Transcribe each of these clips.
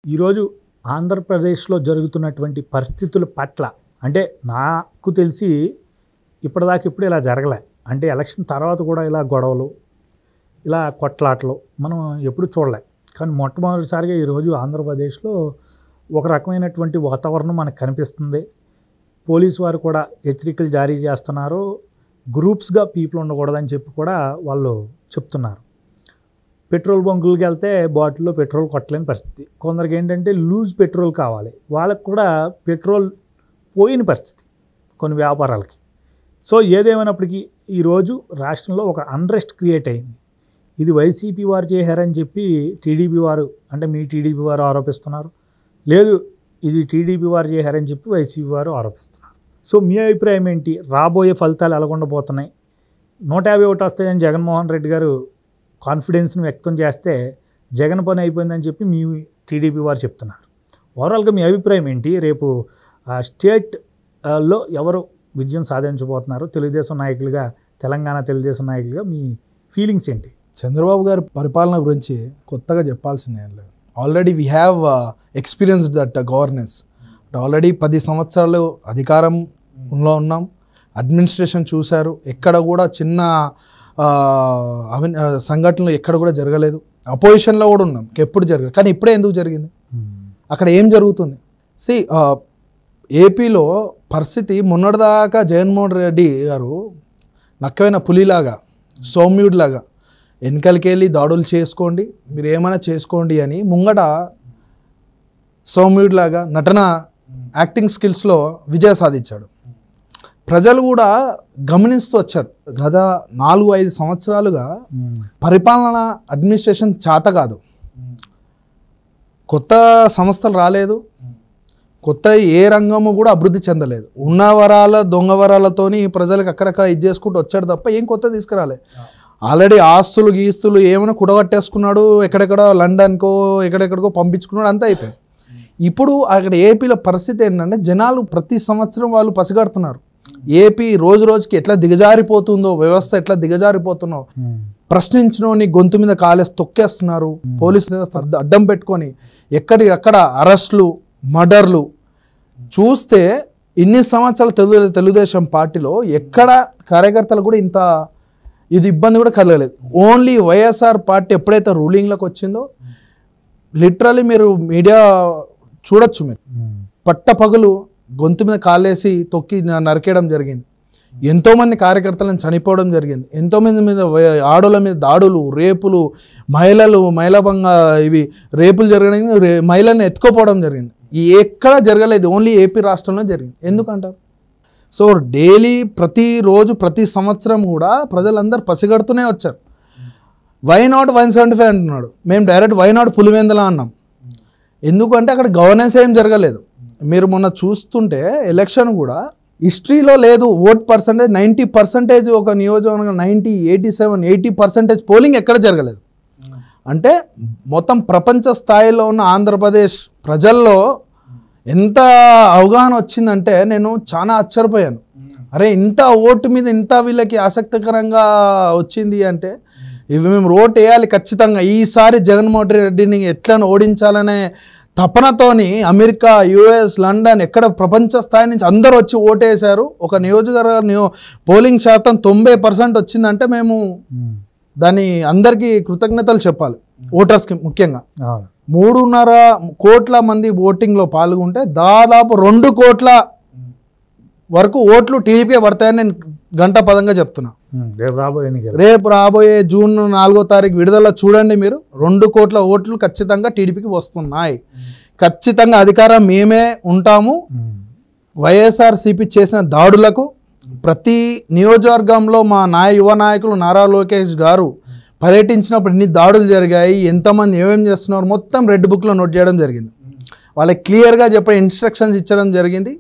ఈరోజు ఆంధ్రప్రదేశ్లో జరుగుతున్నటువంటి పరిస్థితుల పట్ల అంటే నాకు తెలిసి ఇప్పటిదాకా ఇప్పుడు ఇలా జరగలే. అంటే ఎలక్షన్ తర్వాత కూడా ఇలా గొడవలు, ఇలా కొట్లాటలు మనం ఎప్పుడు చూడలే. కానీ మొట్టమొదటిసారిగా ఈరోజు ఆంధ్రప్రదేశ్లో ఒక రకమైనటువంటి వాతావరణం మనకు కనిపిస్తుంది. పోలీసు వారు కూడా హెచ్చరికలు జారీ చేస్తున్నారు. గ్రూప్స్గా పీపుల్ ఉండకూడదని చెప్పి కూడా వాళ్ళు చెప్తున్నారు. పెట్రోల్ బంకులకు వెళ్తే బాటిల్లో పెట్రోల్ కొట్టలేని పరిస్థితి. కొందరికి ఏంటంటే లూజ్ పెట్రోల్ కావాలి, వాళ్ళకు కూడా పెట్రోల్ పోయిన పరిస్థితి కొన్ని వ్యాపారాలకి. సో ఏదేమైనప్పటికీ ఈరోజు రాష్ట్రంలో ఒక అన్రెస్ట్ క్రియేట్ అయింది. ఇది వైసీపీ వారు చేశారని చెప్పి టీడీపీ వారు, అంటే మీ టీడీపీ వారు ఆరోపిస్తున్నారు. లేదు, ఇది టీడీపీ వారు చేశారని చెప్పి వైసీపీ వారు ఆరోపిస్తున్నారు. సో మీ అభిప్రాయం ఏంటి? రాబోయే ఫలితాలు ఎలాగుండబోతున్నాయి? 151 వస్తాయని జగన్మోహన్ రెడ్డి గారు కాన్ఫిడెన్స్ని వ్యక్తం చేస్తే జగన్ పని అయిపోయిందని చెప్పి మీ టీడీపీ వారు చెప్తున్నారు. ఓవరాల్గా మీ అభిప్రాయం ఏంటి? రేపు స్టేట్లో ఎవరు విజయం సాధించబోతున్నారు? తెలుగుదేశం నాయకులుగా, తెలంగాణ తెలుగుదేశం నాయకులుగా మీ ఫీలింగ్స్ ఏంటి? చంద్రబాబు గారి పరిపాలన గురించి కొత్తగా చెప్పాల్సిందే ఏం లేదు. Already we have experienced that governance. Already 10 సంవత్సరాలు అధికారంలో ఉన్నాం, అడ్మినిస్ట్రేషన్ చూశారు. ఎక్కడ కూడా చిన్న సంఘటనలు ఎక్కడ కూడా జరగలేదు. అపోజిషన్లో కూడా ఉన్నాం, ఎప్పుడు జరగలేదు. కానీ ఇప్పుడే ఎందుకు జరిగింది? అక్కడ ఏం జరుగుతుంది? ఏపీలో పరిస్థితి మొన్నటిదాకా జగన్మోహన్ రెడ్డి గారు నక్కమైన పులిలాగా, సౌమ్యుడిలాగా వెనకలికి వెళ్ళి దాడులు చేసుకోండి, మీరు ఏమైనా చేసుకోండి అని ముంగట సౌమ్యుడిలాగా నటన యాక్టింగ్ స్కిల్స్లో విజయ సాధించాడు. ప్రజలు కూడా గమనిస్తూ వచ్చారు. గత 4-5 సంవత్సరాలుగా పరిపాలన అడ్మినిస్ట్రేషన్ చేత కాదు. కొత్త సంస్థలు రాలేదు, కొత్త ఏ రంగము కూడా అభివృద్ధి చెందలేదు. ఉన్న వరాల దొంగ వరాలతోని ప్రజలకు అక్కడక్కడ ఇది చేసుకుంటూ వచ్చాడు తప్ప ఏం కొత్త తీసుకురాలే. ఆల్రెడీ ఆస్తులు గీస్తులు ఏమైనా కుడగట్టేసుకున్నాడు, ఎక్కడెక్కడ లండన్కో ఎక్కడెక్కడికో పంపించుకున్నాడు, అంతా అయిపోయింది. ఇప్పుడు అక్కడ ఏపీలో పరిస్థితి ఏంటంటే జనాలు ప్రతి సంవత్సరం వాళ్ళు పసిగడుతున్నారు. ఏపీ రోజు రోజుకి ఎట్లా దిగజారిపోతుందో, వ్యవస్థ ఎట్లా దిగజారిపోతుందో ప్రశ్నించినోని గొంతు మీద కాలేసి తొక్కేస్తున్నారు. పోలీసు వ్యవస్థ అడ్డం పెట్టుకొని ఎక్కడికక్కడ అరెస్టులు, మర్డర్లు చూస్తే ఇన్ని సంవత్సరాలు తెలుగుదేశం పార్టీలో ఎక్కడ కార్యకర్తలు కూడా ఇంత ఇది ఇబ్బంది కూడా కలగలేదు. ఓన్లీ వైఎస్ఆర్ పార్టీ ఎప్పుడైతే రూలింగ్లోకి వచ్చిందో లిటరలీ మీరు మీడియా చూడొచ్చు, మీరు పట్టపగలు గొంతు మీద కాలేసి తొక్కి నరికేయడం జరిగింది. ఎంతోమంది కార్యకర్తలను చనిపోవడం జరిగింది. ఎంతోమంది మీద ఆడోళ్ళ మీద దాడులు, రేపులు, ఇవి రేపులు జరగడం, మహిళలను ఎత్తుకోపోవడం జరిగింది. ఎక్కడ జరగలేదు, ఓన్లీ ఏపీ రాష్ట్రంలో జరిగింది. ఎందుకంటారు? సో డైలీ ప్రతిరోజు ప్రతి సంవత్సరం కూడా ప్రజలందరూ పసిగడుతూనే వచ్చారు. వై నాట్ 175 అంటున్నాడు, మేము డైరెక్ట్ వై నాట్ పులివెందుల అన్నాం. ఎందుకంటే అక్కడ గవర్నెన్స్ ఏం జరగలేదు. మీరు మొన్న చూస్తుంటే ఎలక్షన్ కూడా హిస్టరీలో లేదు. ఓట్ పర్సంటేజ్ 90% ఒక నియోజకవర్గం 90, 87, 80% పోలింగ్ ఎక్కడ జరగలేదు. అంటే మొత్తం ప్రపంచ స్థాయిలో ఉన్న ఆంధ్రప్రదేశ్ ప్రజల్లో ఎంత అవగాహన వచ్చిందంటే నేను చాలా ఆశ్చర్యపోయాను. అరే ఇంత ఓటు మీద ఇంత వీళ్ళకి ఆసక్తికరంగా వచ్చింది అంటే ఇవి మేము ఓటు వేయాలి ఖచ్చితంగా, ఈసారి జగన్మోహన్ రెడ్డిని ఎట్లా ఓడించాలనే తపనతోని అమెరికా, యుఎస్, లండన్ ఎక్కడ ప్రపంచ స్థాయి నుంచి అందరూ వచ్చి ఓటేశారు. ఒక నియోజకవర్గ పోలింగ్ శాతం 90% వచ్చిందంటే మేము దాన్ని అందరికీ కృతజ్ఞతలు చెప్పాలి. ఓటర్స్కి ముఖ్యంగా 3.5 కోట్ల మంది ఓటింగ్లో పాల్గొంటే దాదాపు 2 కోట్ల వరకు ఓట్లు టీడీపీకే పడతాయని నేను గంటాపదంగా చెప్తున్నా. రేపు రాబోయే జూన్ 4వ తారీఖు విడుదల చూడండి మీరు, 2 కోట్ల ఓట్లు ఖచ్చితంగా టీడీపీకి వస్తున్నాయి. ఖచ్చితంగా అధికారం మేమే ఉంటాము. వైఎస్ఆర్సీపీ చేసిన దాడులకు ప్రతి నియోజకవర్గంలో మా యువ నాయకులు నారా లోకేష్ గారు పర్యటించినప్పుడు ఇన్ని దాడులు జరిగాయి, ఎంతమంది ఏమేమి చేస్తున్నారు మొత్తం రెడ్ బుక్లో నోట్ చేయడం జరిగింది. వాళ్ళకి క్లియర్గా చెప్పే ఇన్స్ట్రక్షన్స్ ఇచ్చడం జరిగింది.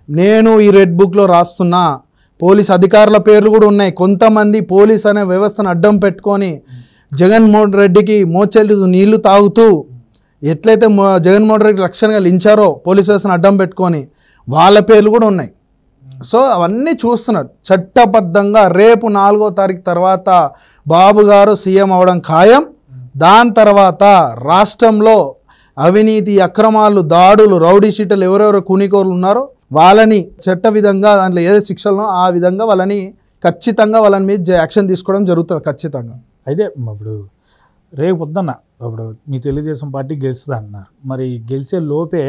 నేను ఈ రెడ్ బుక్లో రాస్తున్నా, పోలీస్ అధికారుల పేర్లు కూడా ఉన్నాయి. కొంతమంది పోలీస్ అనే వ్యవస్థను అడ్డం పెట్టుకొని జగన్మోహన్ రెడ్డికి మోచేలు నీళ్లు తాగుతూ ఎట్లయితే జగన్మోహన్ రెడ్డి లక్షణంగా లించారో పోలీస్ వ్యవస్థను అడ్డం పెట్టుకొని వాళ్ళ పేర్లు కూడా ఉన్నాయి. సో అవన్నీ చూస్తున్నారు. చట్టబద్ధంగా రేపు 4వ తారీఖు తర్వాత బాబు గారు సీఎం అవడం ఖాయం. దాని తర్వాత రాష్ట్రంలో అవినీతి, అక్రమాలు, దాడులు, రౌడీ షీటర్లు ఎవరెవరు కూనికోరులు ఉన్నారో వాళ్ళని చట్ట విధంగా దాంట్లో ఏదో శిక్షలను ఆ విధంగా వాళ్ళని ఖచ్చితంగా వాళ్ళని మీద యాక్షన్ తీసుకోవడం జరుగుతుంది ఖచ్చితంగా. అయితే ఇప్పుడు రేపు పొద్దున్న ఇప్పుడు మీ తెలుగుదేశం పార్టీ గెలుస్తుంది అంటున్నారు, మరి గెలిచే లోపే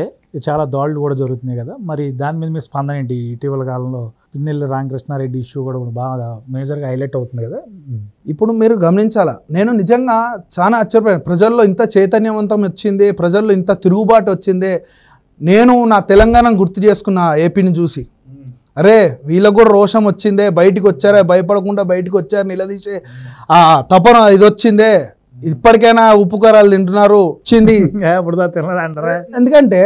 చాలా దాడులు కూడా జరుగుతున్నాయి కదా, మరి దాని మీద మీ స్పందన ఏంటి? ఇటీవల కాలంలో పిన్నెల్లి రామకృష్ణారెడ్డి ఇష్యూ కూడా బాగా మేజర్గా హైలైట్ అవుతుంది కదా. ఇప్పుడు మీరు గమనించాలా, నేను నిజంగా చాలా ఆశ్చర్యపోయాను. ప్రజల్లో ఇంత చైతన్యవంతం వచ్చింది, ప్రజల్లో ఇంత తిరుగుబాటు వచ్చింది. నేను నా తెలంగాణను గుర్తు చేసుకున్న ఏపీని చూసి, అరే వీళ్ళకు కూడా రోషం వచ్చిందే, బయటికి వచ్చారే, భయపడకుండా బయటికి వచ్చారు, నిలదీసే ఆ తపన ఇది వచ్చిందే, ఇప్పటికైనా ఉప్పు కారాలు తింటున్నారు వచ్చింది. ఎందుకంటే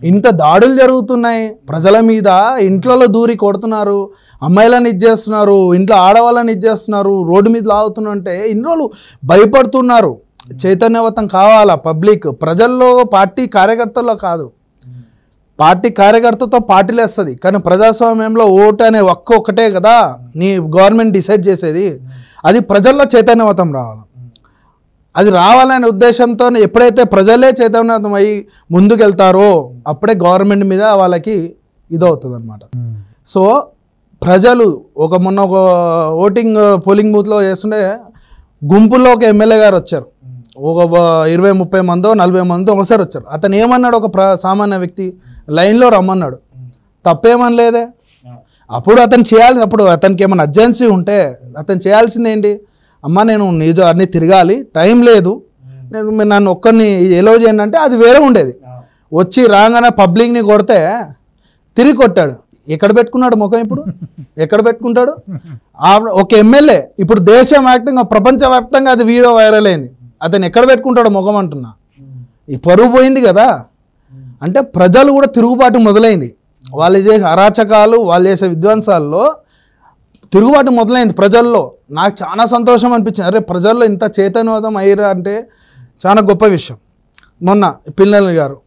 ఇంత దాడులు జరుగుతున్నాయి ప్రజల మీద, ఇంట్లో దూరి కొడుతున్నారు, అమ్మాయిలను ఇచ్చేస్తున్నారు, ఇంట్లో ఆడవాళ్ళని ఇచ్చేస్తున్నారు, రోడ్డు మీద లాగుతున్నంటే ఇన్ని రోజులు భయపడుతున్నారు. చైతన్యవంతం కావాలా పబ్లిక్, ప్రజల్లో, పార్టీ కార్యకర్తల్లో కాదు. పార్టీ కార్యకర్తతో పార్టీలు వేస్తుంది, కానీ ప్రజాస్వామ్యంలో ఓటు అనే ఒక్కటే కదా నీ గవర్నమెంట్ డిసైడ్ చేసేది. అది ప్రజల్లో చైతన్యవంతం రావాలి. అది రావాలనే ఉద్దేశంతో ఎప్పుడైతే ప్రజలే చైతన్యవంతం అయ్యి ముందుకెళ్తారో అప్పుడే గవర్నమెంట్ మీద వాళ్ళకి ఇదవుతుంది అనమాట. సో ప్రజలు మొన్న ఒక ఓటింగ్ పోలింగ్ బూత్లో చేస్తుంటే గుంపుల్లో ఒక ఎమ్మెల్యే గారు వచ్చారు, ఒక 20-30 మందో 40 మందో ఒకసారి వచ్చారు. అతను ఏమన్నాడు, ఒక సామాన్య వ్యక్తి లైన్లో రమ్మన్నాడు, తప్పేమనలేదే. అప్పుడు అతనికి ఏమైనా అర్జెన్సీ ఉంటే అతను చేయాల్సింది ఏంటి, అమ్మ నేను అన్నీ తిరగాలి, టైం లేదు, నన్ను ఒక్కరిని ఎలో చేయండి అంటే అది వేరే ఉండేది. వచ్చి రాగానే పబ్లిక్ని కొడితే తిరిగి కొట్టాడు. ఎక్కడ పెట్టుకున్నాడు ముఖం? ఇప్పుడు ఎక్కడ పెట్టుకుంటాడు? ఒక ఎమ్మెల్యే ఇప్పుడు దేశవ్యాప్తంగా ప్రపంచవ్యాప్తంగా అది వీడియో వైరల్ అయింది, అతను ఎక్కడ పెట్టుకుంటాడు ముఖం అంటున్నా. ఈ పరువు పోయింది కదా. అంటే ప్రజలు కూడా తిరుగుబాటు మొదలైంది, వాళ్ళు చేసే అరాచకాలు, వాళ్ళు చేసే విధ్వంసాల్లో తిరుగుబాటు మొదలైంది ప్రజల్లో. నాకు చాలా సంతోషం అనిపించింది, అరే ప్రజల్లో ఇంత చైతన్యవంతం అయ్యారు అంటే చాలా గొప్ప విషయం. మొన్న పిన్నెల్లి గారు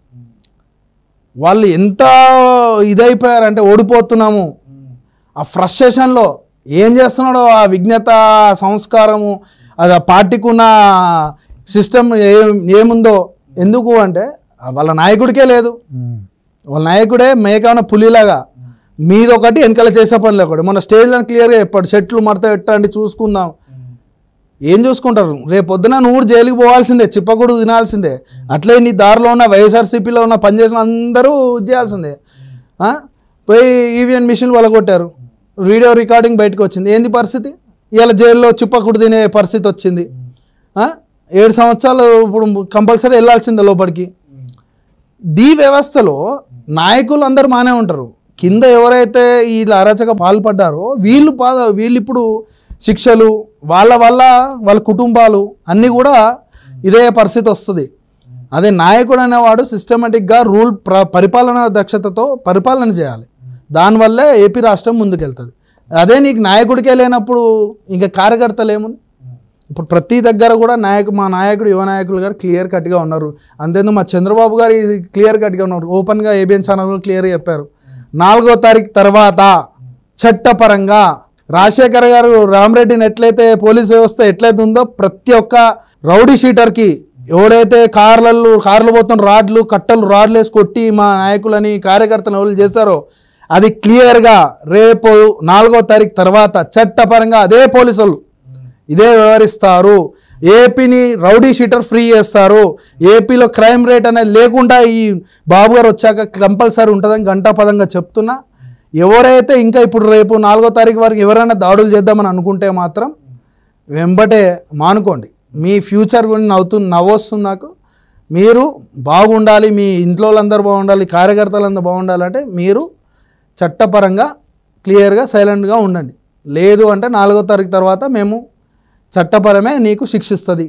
వాళ్ళు ఎంత ఇదైపోయారంటే ఓడిపోతున్నాము, ఆ ఫ్రస్ట్రేషన్లో ఏం చేస్తున్నాడో, ఆ విజ్ఞత, సంస్కారము, అది ఆ పార్టీకి ఉన్న సిస్టమ్ ఏముందో. ఎందుకు అంటే వాళ్ళ నాయకుడికే లేదు, వాళ్ళ నాయకుడే మేకమైన పులిలాగా మీదొకటి వెనకాల చేసే పనులు ఒకటి. మన స్టేజ్లో క్లియర్గా చెప్పాడు, చెట్లు మడత పెట్టండి చూసుకుందాం. ఏం చూసుకుంటారు? రేపు పొద్దున నువ్వు జైలుకి పోవాల్సిందే, చిప్పకూడు తినాల్సిందే. అట్లే నీ దారిలో ఉన్న వైఎస్ఆర్సీపీలో ఉన్న పనిచేసిన అందరూ చేయాల్సిందే. పోయి ఈవీఎం మిషన్లు వలగొట్టారు, వీడియో రికార్డింగ్ బయటకు వచ్చింది. ఏంది పరిస్థితి? ఇవాళ జైల్లో చిప్పకూడు తినే పరిస్థితి వచ్చింది. 7 సంవత్సరాలు ఇప్పుడు కంపల్సరీ వెళ్ళాల్సిందే లోపలికి. ఈ వ్యవస్థలో నాయకులు అందరూ మానే ఉంటారు, కింద ఎవరైతే ఈ అరాచక పాల్పడ్డారో వీళ్ళు ఇప్పుడు శిక్షలు, వాళ్ళ కుటుంబాలు అన్నీ కూడా ఇదే పరిస్థితి వస్తుంది. అదే నాయకుడు అనేవాడు సిస్టమేటిక్గా పరిపాలనా దక్షతతో పరిపాలన చేయాలి, దానివల్లే ఏపీ రాష్ట్రం ముందుకెళ్తుంది. అదే నీకు నాయకుడికే లేనప్పుడు ఇంకా కార్యకర్తలు ఏముంది? ఇప్పుడు ప్రతి దగ్గర కూడా మా నాయకుడు, యువ నాయకులు గారు క్లియర్ కట్గా ఉన్నారు. అంతేందుకు మా చంద్రబాబు గారు క్లియర్ కట్గా ఉన్నారు, ఓపెన్గా ఏబిఎన్ ఛానల్ క్లియర్గా చెప్పారు. 4వ తారీఖు తర్వాత చట్టపరంగా రాజశేఖర్ గారు రామరెడ్డిని ఎట్లయితే పోలీస్ వ్యవస్థ ఎట్లయితే ఉందో ప్రతి ఒక్క రౌడీ షీటర్కి ఎవడైతే కార్లు పోతున్న రాడ్లు వేసి కొట్టి మా నాయకులని కార్యకర్తలు ఎవరు చేస్తారో అది క్లియర్గా రేపు 4వ తారీఖు తర్వాత చట్టపరంగా అదే పోలీసులు ఇదే వ్యవహరిస్తారు. ఏపీని రౌడీ షీటర్ ఫ్రీ చేస్తారు. ఏపీలో క్రైమ్ రేట్ అనేది లేకుండా ఈ బాబు గారు వచ్చాక కంపల్సరీ ఉంటుందని గంటాపదంగా చెప్తున్నా. ఎవరైతే ఇంకా ఇప్పుడు రేపు 4వ తారీఖు వరకు ఎవరైనా దాడులు చేద్దామని అనుకుంటే మాత్రం వెంబటే మానుకోండి. మీ ఫ్యూచర్ గురించి నవ్వొస్తుంది నాకు. మీరు బాగుండాలి, మీ ఇంట్లో వాళ్ళందరూ బాగుండాలి, కార్యకర్తలందరూ బాగుండాలంటే మీరు చట్టపరంగా క్లియర్గా సైలెంట్గా ఉండండి. లేదు అంటే 4వ తారీఖు తర్వాత మేము చట్టపరమే నీకు శిక్షిస్తుంది.